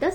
10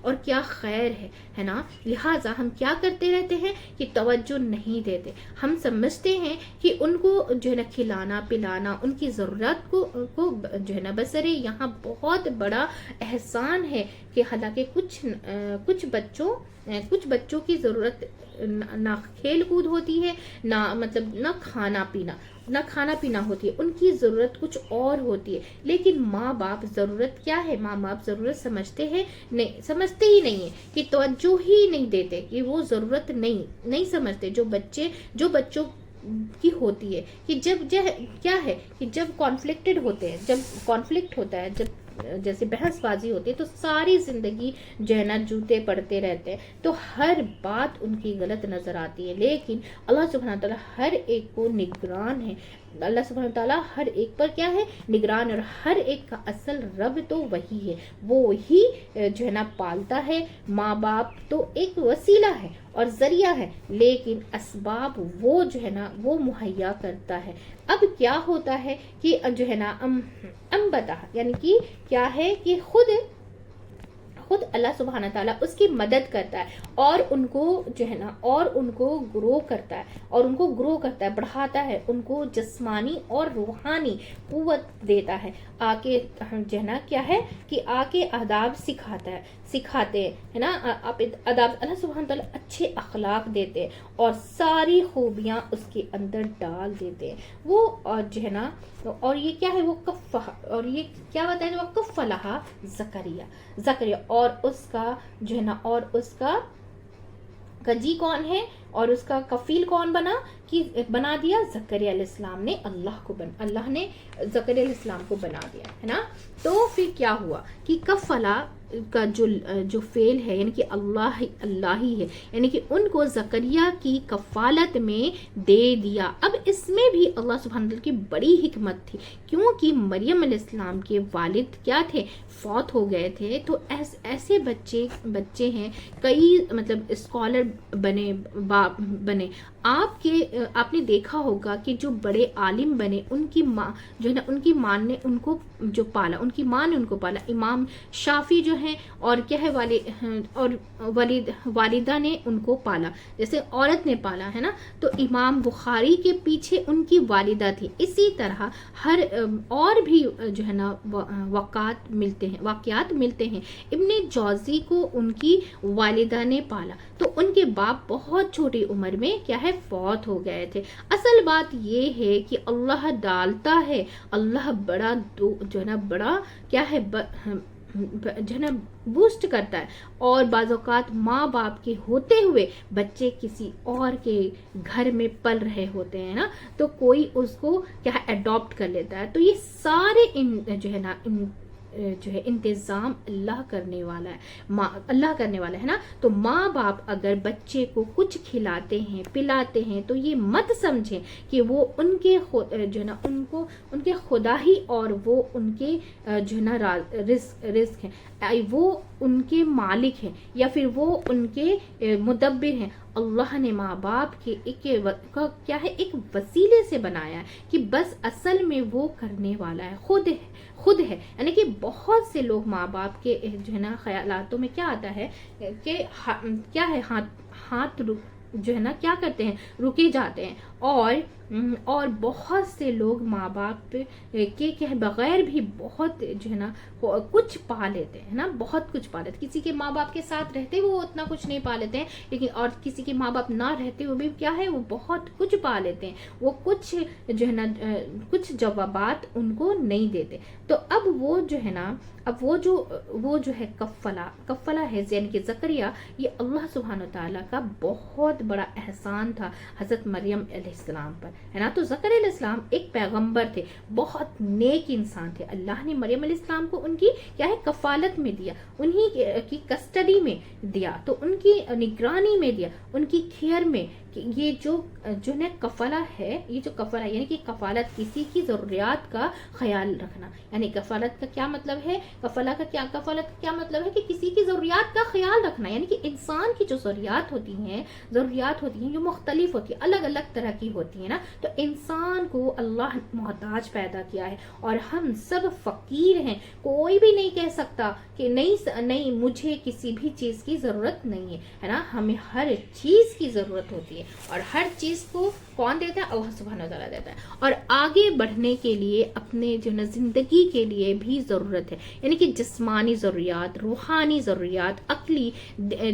اور کیا خیر ہے نا. لہٰذا ہم کیا کرتے رہتے ہیں کہ توجہ نہیں دیتے. ہم سمجھتے ہیں کہ ان کو جو ہے نا کھلانا پلانا، ان کی ضرورت کو جو ہے نا بسرے یہاں بہت بڑا احسان ہے، کہ حالانکہ کچھ بچوں کی ضرورت نہ کھیل کود ہوتی ہے، نہ کھانا پینا ہوتی ہے، ان کی ضرورت کچھ اور ہوتی ہے. لیکن ماں باپ ضرورت کیا ہے؟ ماں باپ ضرورت سمجھتے ہی نہیں ہے، کہ توجہ ہی نہیں دیتے، کہ وہ ضرورت نہیں سمجھتے جو بچوں کی ہوتی ہے. کہ جب کیا ہے کہ جب کانفلکٹ ہوتا ہے، جب جیسے بحث بازی ہوتی ہے، تو ساری زندگی جو ہے نا جوتے پڑتے رہتے ہیں، تو ہر بات ان کی غلط نظر آتی ہے. لیکن اللہ سبحانہ تعالیٰ ہر ایک کو نگران ہے. اللہ سبحانہ تعالیٰ ہر ایک پر کیا ہے؟ نگران. اور ہر ایک کا اصل رب تو وہی ہے، وہی جو ہے نا پالتا ہے. ماں باپ تو ایک وسیلہ ہے اور ذریعہ ہے، لیکن اسباب وہ جو ہے نا وہ مہیا کرتا ہے. اب کیا ہوتا ہے کہ جو ہے نا بتا یعنی کہ کیا ہے کہ خود اللہ سبحانہ تعالیٰ اس کی مدد کرتا ہے، اور ان کو جو ہے نا گرو کرتا ہے، بڑھاتا ہے، ان کو جسمانی اور روحانی قوت دیتا ہے. آکے جو ہے نا کیا ہے کہ آکے آداب سکھاتے ہیں نا. آداب اللہ سبحانہ تعالیٰ اچھے اخلاق دیتے ہیں اور ساری خوبیاں اس کے اندر ڈال دیتے ہیں. وہ اور جو ہے نا اور یہ کیا ہے وہ اور یہ کیا بتایا وہ کفلہا زکریا اور اس کا جو ہے نا اور اس کا کنجی کون ہے اور اس کا کفیل کون بنا دیا؟ زکریا علیہ السلام نے. اللہ نے زکریا علیہ السلام کو بنا دیا ہے نا. تو پھر کیا ہوا کہ کفلا کا جو فعل ہے یعنی کہ اللہ ہی ہے، یعنی کہ ان کو زکریا کی کفالت میں دے دیا. اب اس میں بھی اللہ سبحانہ وتعالی کی بڑی حکمت تھی، کیونکہ مریم علیہ السلام کے والد کیا تھے؟ فوت ہو گئے تھے. تو ایسے بچے ہیں، کئی مطلب اسکالر بنے. آپ نے دیکھا ہوگا کہ جو بڑے عالم بنے، ان کی ماں جو ہے نا ان کی ماں نے ان کو جو پالا، ان کی ماں نے ان کو پالا. امام شافی جو ہیں اور کیا ہے والدہ نے ان کو پالا، جیسے عورت نے پالا ہے نا. تو امام بخاری کے پیچھے ان کی والدہ تھی. اسی طرح ہر اور بھی جو ہے نا واقعات ملتے ہیں. ابن جوزی کو ان کی والدہ نے پالا، تو ان کے باپ بہت چھوٹی عمر میں کیا ہے فوت ہو گئے تھے. اصل بات یہ ہے کہ اللہ ڈالتا ہے، اللہ بڑا جو ہے نا بڑا کیا ہے جو ہے نا بوسٹ کرتا ہے. اور بعض اوقات ماں باپ کے ہوتے ہوئے بچے کسی اور کے گھر میں پل رہے ہوتے ہیں نا، تو کوئی اس کو کیا ہے اڈاپٹ کر لیتا ہے. تو یہ سارے جو ہے انتظام اللہ کرنے والا ہے نا. تو ماں باپ اگر بچے کو کچھ کھلاتے ہیں پلاتے ہیں تو یہ مت سمجھیں کہ وہ ان کے جو ہے نا ان کے خدا ہی اور وہ ان کے جو ہے نا رزق ہیں، وہ ان کے مالک ہیں یا پھر وہ ان کے مدبر ہیں. اللہ نے ماں باپ کے کیا ہے ایک وسیلے سے بنایا ہے، کہ بس اصل میں وہ کرنے والا ہے خود ہے. یعنی کہ بہت سے لوگ ماں باپ کے جو ہے نا خیالاتوں میں کیا آتا ہے کہ کیا ہے ہاتھ جو ہے نا کیا کرتے ہیں رکے جاتے ہیں. اور بہت سے لوگ ماں باپ کے بغیر بھی بہت جو ہے نا کچھ پا لیتے ہیں نا، بہت کچھ پا لیتے. کسی کے ماں باپ کے ساتھ رہتے ہوئے وہ اتنا کچھ نہیں پا لیتے ہیں، لیکن اور کسی کے ماں باپ نہ رہتے ہوئے بھی کیا ہے وہ بہت کچھ پا لیتے ہیں. وہ کچھ جو ہے نا کچھ جوابات ان کو نہیں دیتے. تو اب وہ جو ہے کفلا ہے یعنی کہ زکریا، یہ اللہ سبحانہ تعالیٰ کا بہت بڑا احسان تھا حضرت مریم علیہ السلام پر ہے نا. تو زکریا علیہ السلام ایک پیغمبر تھے، بہت نیک انسان تھے. اللہ نے مریم علیہ السلام کو ان کی کیا ہے کفالت میں دیا، انہی کی کسٹڈی میں دیا، تو ان کی نگرانی میں دیا، ان کی کیئر میں کہ یہ جو نا کفالہ ہے، یہ جو کفالہ یعنی کہ کفالت، کسی کی ضروریات کا خیال رکھنا، یعنی کفالت کا کیا مطلب ہے، کفالت کا کیا مطلب ہے کہ کسی کی ضروریات کا خیال رکھنا، یعنی کہ انسان کی جو ضروریات ہوتی ہیں جو مختلف ہوتی ہیں، الگ الگ طرح کی ہوتی ہیں نا، تو انسان کو اللہ محتاج پیدا کیا ہے اور ہم سب فقیر ہیں. کوئی بھی نہیں کہہ سکتا کہ نہیں مجھے کسی بھی چیز کی ضرورت نہیں ہے نا. ہمیں ہر چیز کی ضرورت ہوتی ہے اور ہر چیز کو کون دیتا ہے؟ اللہ سبحانہ و تعالیٰ دیتا ہے. اور آگے بڑھنے کے لیے اپنے جو نا زندگی کے لیے بھی ضرورت ہے، یعنی کہ جسمانی ضروریات، روحانی ضروریات، عقلی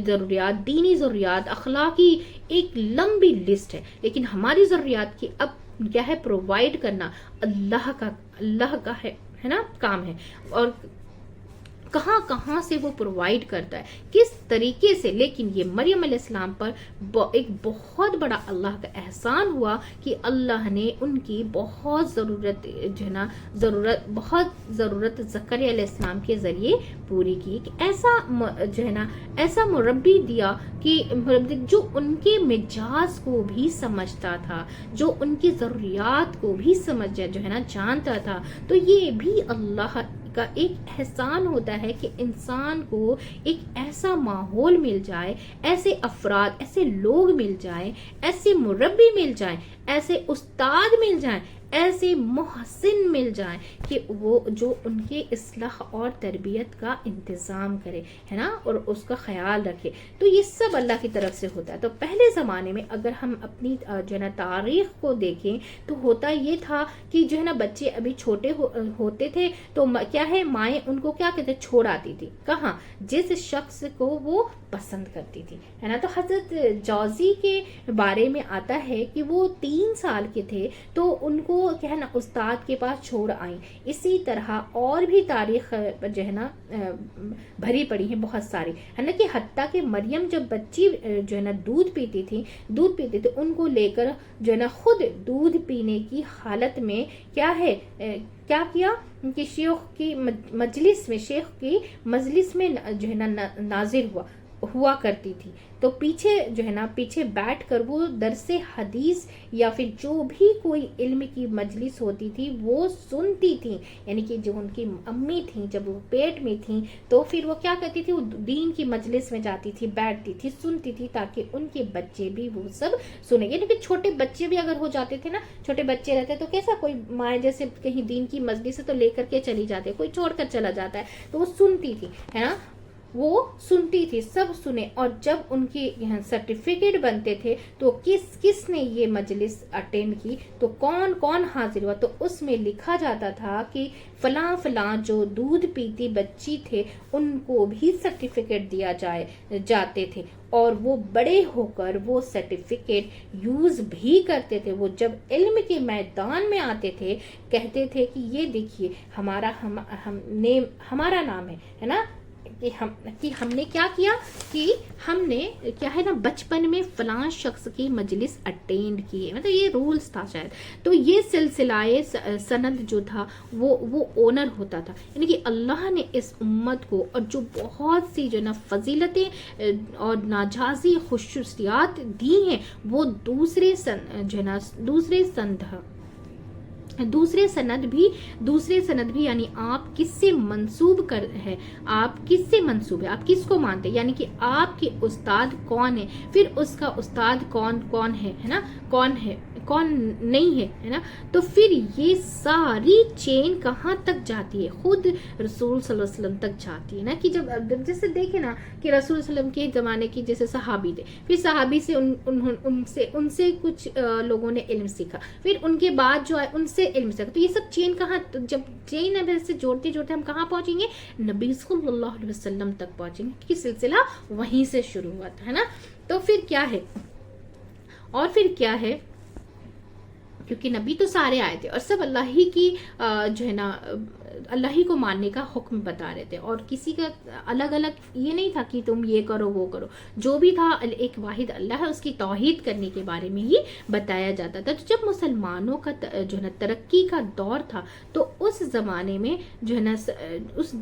ضروریات، دینی ضروریات، اخلاقی، ایک لمبی لسٹ ہے. لیکن ہماری ضروریات کی اب کیا ہے؟ پرووائڈ کرنا اللہ کا ہے نا کام ہے. اور کہاں سے وہ پرووائڈ کرتا ہے، کس طریقے سے. لیکن یہ مریم علیہ السلام پر ایک بہت بڑا اللہ کا احسان ہوا کہ اللہ نے ان کی بہت ضرورت زکریا علیہ السلام کے ذریعے پوری کی. ایسا مربی دیا کہ جو ان کے مزاج کو بھی سمجھتا تھا، جو ان کی ضروریات کو بھی جانتا تھا. تو یہ بھی اللہ کا ایک احسان ہوتا ہے کہ انسان کو ایک ایسا ماحول مل جائے، ایسے افراد، ایسے لوگ مل جائیں، ایسے مربی مل جائیں، ایسے استاد مل جائیں، ایسے محسن مل جائیں کہ وہ جو ان کے اصلاح اور تربیت کا انتظام کرے ہے نا، اور اس کا خیال رکھے. تو یہ سب اللہ کی طرف سے ہوتا ہے. تو پہلے زمانے میں اگر ہم اپنی تاریخ کو دیکھیں تو ہوتا یہ تھا کہ بچے ابھی چھوٹے ہوتے تھے تو کیا ہے، مائیں ان کو کیا کہتے چھوڑ آتی تھی کہاں؟ جس شخص کو وہ پسند کرتی تھی ہے نا. تو حضرت جوزی کے بارے میں آتا ہے کہ وہ 3 سال کے تھے تو ان کو کیا ہے نا استاد کے پاس چھوڑ آئیں. اسی طرح اور بھی تاریخ بھری پڑی ہیں بہت ساری ہے نا، کہ حتیٰ کہ مریم جب بچی دودھ پیتی تھی ان کو لے کر خود دودھ پینے کی حالت میں کیا کیا کہ شیخ کی مجلس میں ناظر ہوا کرتی تھی. تو پیچھے بیٹھ کر وہ درس حدیث یا پھر جو بھی کوئی علم کی مجلس ہوتی تھی وہ سنتی تھی. یعنی کہ جو ان کی امی تھیں جب وہ پیٹ میں تھیں تو پھر وہ کیا کرتی تھی، وہ دین کی مجلس میں جاتی تھی، بیٹھتی تھی، سنتی تھی تاکہ ان کے بچے بھی وہ سب سنیں. یعنی کہ چھوٹے بچے بھی اگر ہو جاتے تھے نا، چھوٹے بچے رہتے تو کیسا، کوئی مائیں جیسے کہیں دین کی مجلس ہے تو لے کر کے چلی جاتی ہے، کوئی چھوڑ کر چلا جاتا ہے تو وہ سنتی تھی ہے نا، وہ سنتی تھی، سب سنے. اور جب ان کی سرٹیفکیٹ بنتے تھے تو کس نے یہ مجلس اٹینڈ کی تو کون حاضر ہوا، تو اس میں لکھا جاتا تھا کہ فلاں جو دودھ پیتی بچی تھے ان کو بھی سرٹیفکیٹ دیا جاتے تھے اور وہ بڑے ہو کر وہ سرٹیفکیٹ یوز بھی کرتے تھے. وہ جب علم کے میدان میں آتے تھے کہتے تھے کہ یہ دیکھیے ہمارا نام ہے نا، کہ ہم نے کیا کیا کہ ہم نے کیا ہے نا بچپن میں فلاں شخص کی مجلس اٹینڈ کی ہے. مطلب یہ رولز تھا شاید. تو یہ سلسلہ سند جو تھا وہ اونر ہوتا تھا. یعنی کہ اللہ نے اس امت کو اور جو بہت سی فضیلتیں اور ناجازی خصوصیات دی ہیں وہ دوسرے سند بھی یعنی آپ کس سے منسوب ہے، آپ کس کو مانتے ہیں، یعنی کہ آپ کے استاد کون ہے، پھر اس کا استاد کون ہے نا، کون نہیں ہے نا. تو پھر یہ ساری چین کہاں تک جاتی ہے؟ خود رسول صلی اللہ علیہ وسلم تک جاتی ہے نا. کہ جب جیسے دیکھیں نا کہ رسول صلی اللہ علیہ وسلم کے زمانے کی جیسے صحابی تھے، پھر صحابی سے ان سے کچھ لوگوں نے علم سیکھا، پھر ان کے بعد جو ہے ان سے علم سیکھا. تو یہ سب چین کہاں، جب چین سے جوڑتے ہم کہاں پہنچیں گے؟ نبی صلی اللہ علیہ وسلم تک پہنچیں گے، کہ سلسلہ وہیں سے شروع ہوا تھا ہے نا. تو پھر کیا ہے کیونکہ نبی تو سارے آئے تھے اور سب اللہ ہی کی جو ہے نا اللہ ہی کو ماننے کا حکم بتا رہے تھے، اور کسی کا الگ الگ یہ نہیں تھا کہ تم یہ کرو وہ کرو، جو بھی تھا ایک واحد اللہ ہے، اس کی توحید کرنے کے بارے میں ہی بتایا جاتا تھا۔ تو جب مسلمانوں کا جو ہے نا ترقی کا دور تھا تو اس زمانے میں جو ہے نا اس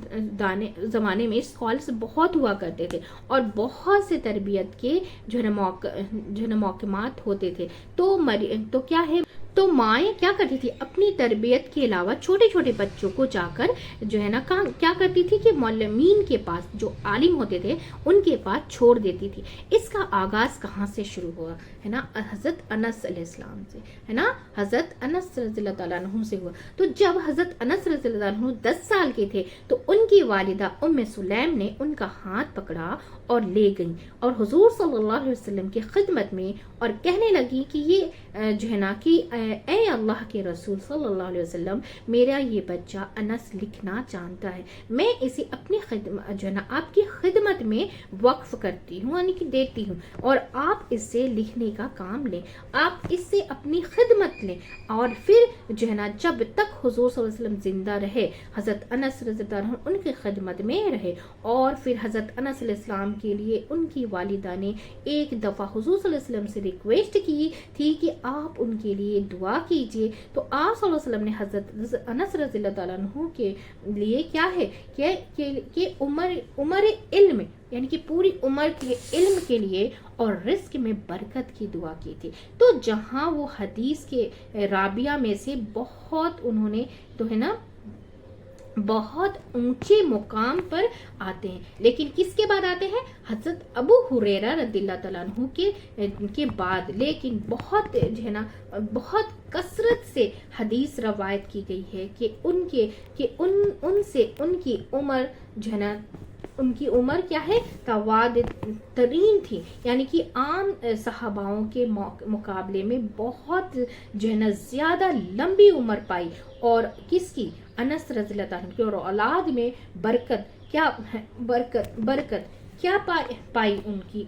زمانے میں اسکالرس بہت ہوا کرتے تھے اور بہت سے تربیت کے جو ہے نا موقعات ہوتے تھے۔ تو کیا ہے، تو مائیں کیا کرتی تھی، اپنی تربیت کے علاوہ چھوٹے چھوٹے بچوں کو جا کر جو ہے نا کیا کرتی تھی کہ معلمین کے پاس، جو عالم ہوتے تھے ان کے پاس چھوڑ دیتی تھی۔ اس کا آغاز کہاں سے شروع ہوا ہے نا، حضرت انس علیہ السلام سے ہے نا، حضرت انس رضی اللہ تعالیٰ عنہ سے ہوا۔ تو جب حضرت انس رضی اللہ عنہ 10 سال کے تھے تو ان کی والدہ سلیم نے ان کا ہاتھ پکڑا اور لے گئیں اور حضور صلی اللہ علیہ وسلم کی خدمت میں، اور کہنے لگی کہ یہ جو ہے نا کہ اے اللہ کے رسول صلی اللہ علیہ وسلم، میرا یہ بچہ انس لکھنا جانتا ہے، میں اسے اپنی خدمت جو ہے نا آپ کی خدمت میں وقف کرتی ہوں، یعنی کہ دیتی ہوں، اور آپ اس سے لکھنے کا کام لیں، آپ اس سے اپنی خدمت لیں۔ اور پھر جو ہے نا جب تک حضور صلی اللہ علیہ وسلم زندہ رہے، حضرت انس رضی اللہ عنہ ان کی خدمت میں رہے، اور پھر حضرت انس علیہ السلام کے لیے ان کی والدہ نے ایک دفعہ حضور صلی اللہ علیہ وسلم سے ریکویسٹ کی تھی کہ آپ ان کے لیے دعا کیجئے۔ تو آپ صلی اللہ علیہ وسلم نے حضرت انس رضی اللہ تعالیٰ عنہ کے لیے کیا ہے کہ عمر علم، یعنی کہ پوری عمر کے علم کے لیے اور رزق میں برکت کی دعا کی تھی۔ تو جہاں وہ حدیث کے رابعہ میں سے بہت انہوں نے تو ہے نا بہت اونچے مقام پر آتے ہیں، لیکن کس کے بعد آتے ہیں، حضرت ابو ہریرہ رضی اللہ تعالیٰ عنہ کے بعد، لیکن بہت جو ہے نا بہت کثرت سے حدیث روایت کی گئی ہے کہ ان سے ان کی عمر جو ہے نا ان کی عمر کیا ہے، تواد ترین تھی، یعنی کہ عام صحاباؤں کے مقابلے میں بہت جو ہے نا زیادہ لمبی عمر پائی، اور کس کی، انس رضی اللہ عنہ کی، اور اولاد میں برکت کیا پائی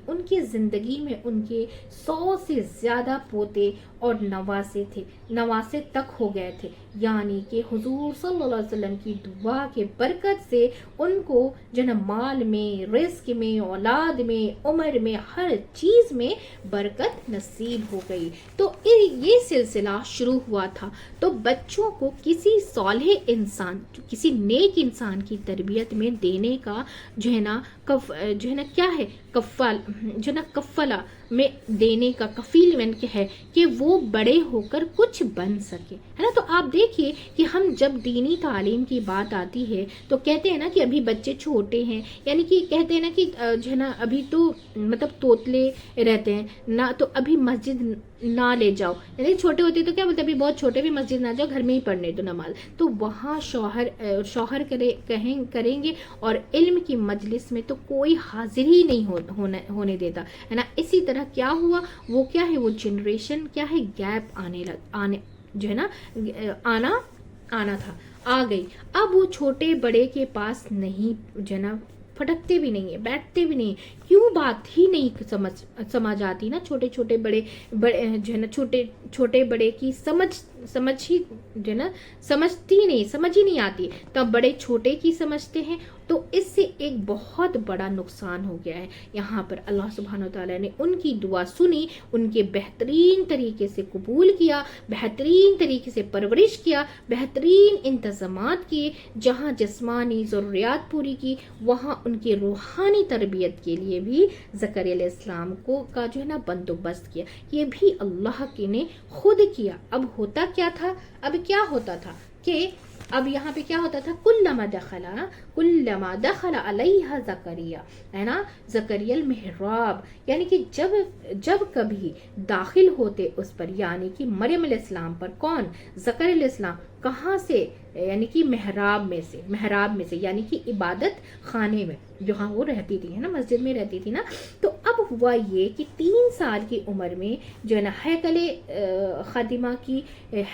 ان کی زندگی میں ان کے 100 سے زیادہ پوتے اور نواسے تک ہو گئے تھے، یعنی کہ حضور صلی اللہ علیہ وسلم کی دعا کے برکت سے ان کو جنم مال میں، رزق میں، اولاد میں، عمر میں، ہر چیز میں برکت نصیب ہو گئی۔ تو یہ سلسلہ شروع ہوا تھا۔ تو بچوں کو کسی صالح انسان، کسی نیک انسان کی تربیت میں دینے کا جو ہے نا کیا ہے، کفالہ میں دینے کا کفیل میں ہے کہ وہ بڑے ہو کر کچھ بن سکے، ہے نا۔ تو آپ دیکھیے کہ ہم جب دینی تعلیم کی بات آتی ہے تو کہتے ہیں نا کہ ابھی بچے چھوٹے ہیں، یعنی کہ کہتے ہیں نا کہ جو ہے نا ابھی تو مطلب توتلے رہتے ہیں نا، تو ابھی مسجد نہ لے جاؤ، یعنی چھوٹے ہوتے تو کیا بولتے ابھی بہت چھوٹے بھی مسجد نہ جاؤ، گھر میں ہی پڑھنے دو نماز، تو وہاں شوہر کریں گے، اور علم کی مجلس میں تو کوئی حاضر ہی نہیں ہونے دیتا، ہے نا۔ اسی طرح کیا ہوا، وہ کیا ہے، وہ جنریشن کیا ہے، گیپ آنے جو ہے نا آنا تھا، آ گئی۔ اب وہ چھوٹے بڑے کے پاس نہیں جو ہے نا پھٹکتے بھی نہیں ہے، بیٹھتے بھی نہیں، کیوں بات ہی نہیں سمجھ آتی نا، چھوٹے بڑے جو ہے نا چھوٹے بڑے کی سمجھ ہی جو ہے نا سمجھ ہی نہیں آتی، تب بڑے چھوٹے کی سمجھتے ہیں، تو اس سے ایک بہت بڑا نقصان ہو گیا ہے۔ یہاں پر اللہ سبحانہ وتعالی نے ان کی دعا سنی، ان کے بہترین طریقے سے قبول کیا، بہترین طریقے سے پرورش کیا، بہترین انتظامات کیے، جہاں جسمانی ضروریات پوری کی، وہاں ان کی روحانی تربیت کے لیے بھی زکریا علیہ السلام کا جو ہے نا بندوبست کیا، یہ بھی اللہ کے نے خود کیا۔ اب ہوتا کیا تھا، اب کیا ہوتا تھا کہ اب یہاں پہ کیا ہوتا تھا، کلما دخل علیہا زکریا، ہے نا، زکریا المحراب، یعنی کہ جب کبھی داخل ہوتے اس پر، یعنی کہ مریم علیہ السلام پر، کون، زکریا علیہ السلام، کہاں سے، یعنی کہ محراب میں سے، یعنی کہ عبادت خانے میں جہاں وہ رہتی تھی، ہے نا، مسجد میں رہتی تھی نا۔ تو اب ہوا یہ کہ 3 سال کی عمر میں جو ہے نا ہیکل خادمہ کی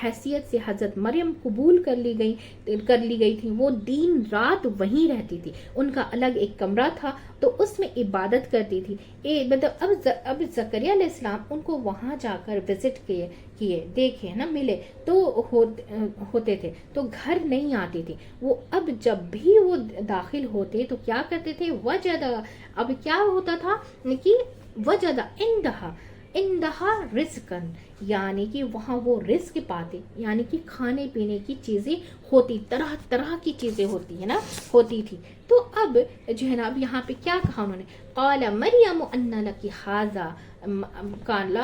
حیثیت سے حضرت مریم قبول کر لی گئی تھی، وہ دن رات وہیں رہتی تھی، ان کا الگ ایک کمرہ تھا، تو اس میں عبادت کرتی تھی۔ مطلب اب زکریا علیہ السلام ان کو وہاں جا کر وزٹ کیے، دیکھے نا، ملے تو ہوتے تھے تو گھر نہیں آتے تھے وہ، اب جب بھی وہ داخل ہوتے تو کیا کرتے تھے، وجد، اب کیا ہوتا تھا کہ وجد اندہا رزقن، یعنی کہ وہاں وہ رزق پاتے، یعنی کہ کھانے پینے کی چیزیں ہوتی، طرح طرح کی چیزیں ہوتی ہے نا، ہوتی تھی. تو اب جو ہے نا، اب یہاں پہ کیا کہا انہوں نے، قال مریم ان لکی ھذا، قال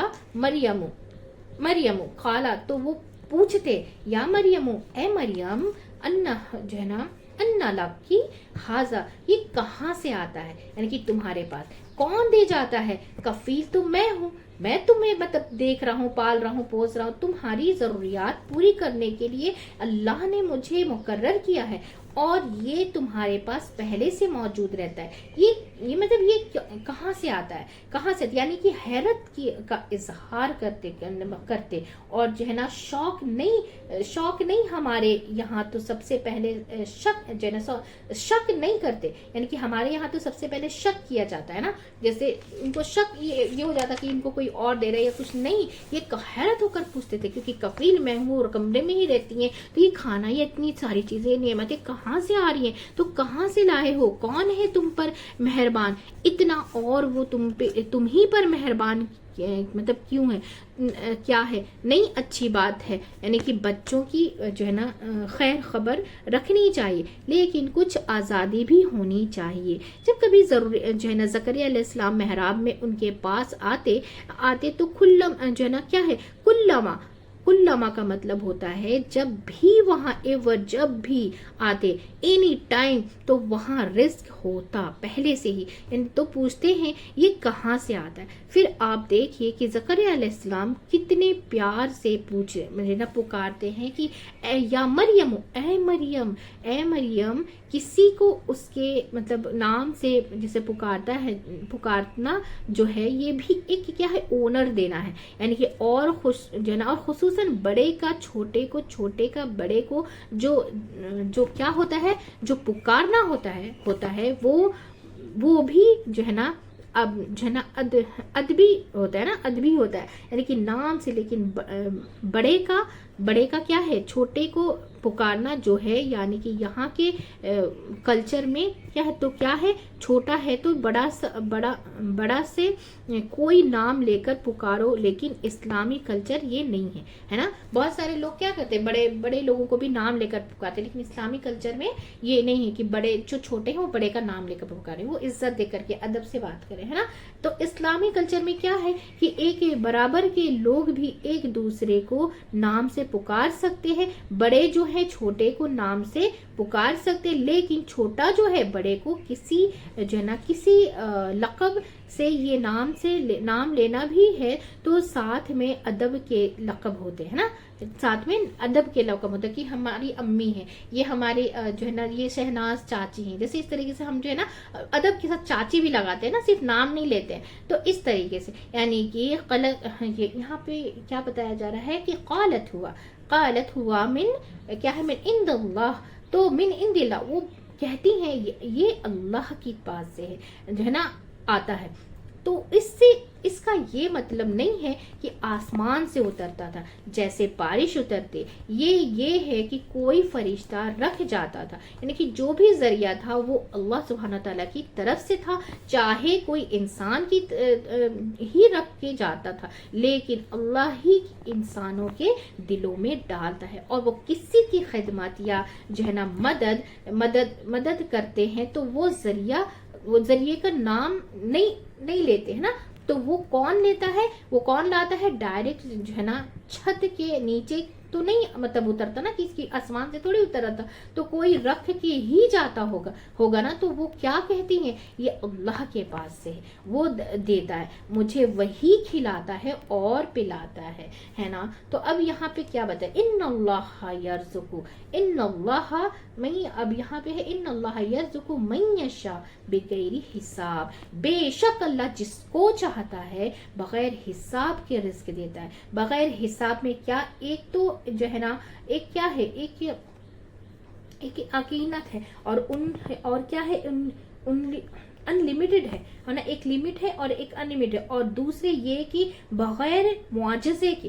مریم قالا، تو وہ پوچھتے، یا مریم، اے مریم، ان جو ہے نا، ان لکی ھذا، یہ کہاں سے آتا ہے، یعنی کہ تمہارے پاس کون دے جاتا ہے، کفیل تو میں ہوں، میں تمہیں مطلب دیکھ رہا ہوں، پال رہا ہوں، پوس رہا ہوں، تمہاری ضروریات پوری کرنے کے لیے اللہ نے مجھے مقرر کیا ہے، اور یہ تمہارے پاس پہلے سے موجود رہتا ہے. یہ مطلب یہ کہاں سے آتا ہے، کہاں سے، یعنی کہ حیرت کا اظہار کرتے اور جو ہے نا شوق نہیں ہمارے یہاں تو سب سے پہلے شک نہیں کرتے، یعنی کہ ہمارے یہاں تو سب سے پہلے شک کیا جاتا ہے نا، جیسے ان کو شک یہ ہو جاتا کہ ان کو کوئی اور دے رہا ہے یا کچھ نہیں، یہ حیرت ہو کر پوچھتے تھے، کیونکہ کفیل میں ہوں اور کمرے میں ہی رہتی ہیں، تو یہ کھانا، یہ اتنی ساری چیزیں، نعمتیں کہاں سے آ رہی ہیں، تو کہاں سے لائے ہو، کون ہے تم پر مہربان اتنا، اور وہ تم ہی پر مہربان مطلب کیوں ہے، کیا ہے، نہیں اچھی بات ہے، یعنی کہ بچوں کی جو ہے نا خیر خبر رکھنی چاہیے، لیکن کچھ آزادی بھی ہونی چاہیے. جب کبھی ضروری جو ہے نا زکریا علیہ السلام محراب میں ان کے پاس آتے تو جو ہے نا کیا ہے، کلما کا مطلب ہوتا ہے جب بھی وہاں، جب بھی آتے، اینی ٹائم، تو وہاں رزق ہوتا پہلے سے ہی، تو پوچھتے ہیں یہ کہاں سے آتا ہے. پھر آپ دیکھیے کہ زکریا علیہ السلام کتنے پیار سے پکارتے ہیں کہ یا مریم، اے مریم، کسی کو اس کے مطلب نام سے جسے پکارنا جو ہے، یہ بھی ایک کیا ہے، اونر دینا ہے، یعنی کہ اور جو ہے نا، اور خصوصاً بڑے کا چھوٹے کو، چھوٹے کا بڑے کو، جو کیا ہوتا ہے، جو پکارنا ہوتا ہے وہ بھی جو ہے نا، اب جو ہے نا ادبی ہوتا ہے، یعنی کہ نام سے، لیکن بڑے کا کیا ہے، چھوٹے کو پکارنا جو ہے، یعنی کہ یہاں کے کلچر میں کیا ہے، تو کیا ہے، چھوٹا ہے تو بڑا سے کوئی نام لے کر پکارو، لیکن اسلامی کلچر یہ نہیں ہے نا. بہت سارے لوگ کیا کرتے ہیں، بڑے لوگوں کو بھی نام لے کر پکارتے، لیکن اسلامی کلچر میں یہ نہیں ہے کہ بڑے جو چھوٹے ہیں وہ بڑے کا نام لے کر پکارے، وہ عزت دے کر کے ادب سے بات کریں، ہے نا. تو اسلامی کلچر میں کیا ہے کہ ایک برابر کے لوگ بھی ایک دوسرے کو نام سے پکار سکتے ہیں، بڑے جو ہے چھوٹے کو نام سے پکار سکتے، لیکن چھوٹا جو ہے بڑے کو کسی جو ہے نا، کسی لقب سے، یہ نام لینا بھی ہے تو ساتھ میں ادب کے لقب ہوتے ہیں نا، ساتھ میں ادب کے لقب ہوتا ہے کہ ہماری امی ہے، یہ ہمارے جو ہے نا، یہ شہناز چاچی ہیں، جیسے اس طریقے سے ہم جو ہے نا ادب کے ساتھ چاچی بھی لگاتے ہیں نا، صرف نام نہیں لیتے ہیں. تو اس طریقے سے، یعنی کہ یہاں پہ کیا بتایا جا رہا ہے کہ قالت ہوا من کیا ہے، من عند اللہ، تو من عند اللہ، وہ کہتی ہیں یہ اللہ کی پاس سے ہے، جو ہے نا آتا ہے. تو اس کا یہ مطلب نہیں ہے کہ آسمان سے اترتا تھا جیسے بارش اترتے، یہ ہے کہ کوئی فرشتہ رکھ جاتا تھا، یعنی کہ جو بھی ذریعہ تھا وہ اللہ سبحانہ تعالیٰ کی طرف سے تھا، چاہے کوئی انسان کی ہی رکھ کے جاتا تھا، لیکن اللہ ہی انسانوں کے دلوں میں ڈالتا ہے، اور وہ کسی کی خدمت یا جو ہے نا مدد کرتے ہیں تو وہ ذریعے کا نام نہیں لیتے ہیں نا. تو وہ کون لیتا ہے، وہ کون لاتا ہے، ڈائریکٹ جو ہے نا چھت کے نیچے تو نہیں مطلب اترتا نا، کسی کی آسمان سے تھوڑی اترتا، تو کوئی رکھ کے ہی جاتا ہوگا نا. تو وہ کیا کہتی ہیں، یہ اللہ کے پاس سے ہے، وہ دیتا ہے، مجھے وہی کھلاتا ہے اور پلاتا ہے نا. تو اب یہاں پہ کیا بتا ہے، ان اللہ یرزق، ان اللہ اب یہاں پہ ہے ان اللہ یرزق من یشاء بغیر حساب، بے شک اللہ جس کو چاہتا ہے بغیر حساب کے رزق دیتا ہے. بغیر حساب میں کیا، ایک تو جو ہے نا، ایک کیا ہے، ایک عقینت ہے، اور کیا ہے، انلمیٹڈ ہے نا، ایک لمٹ ہے اور ایک انلمیٹڈ، اور دوسرے یہ کہ بغیر معجزے کے،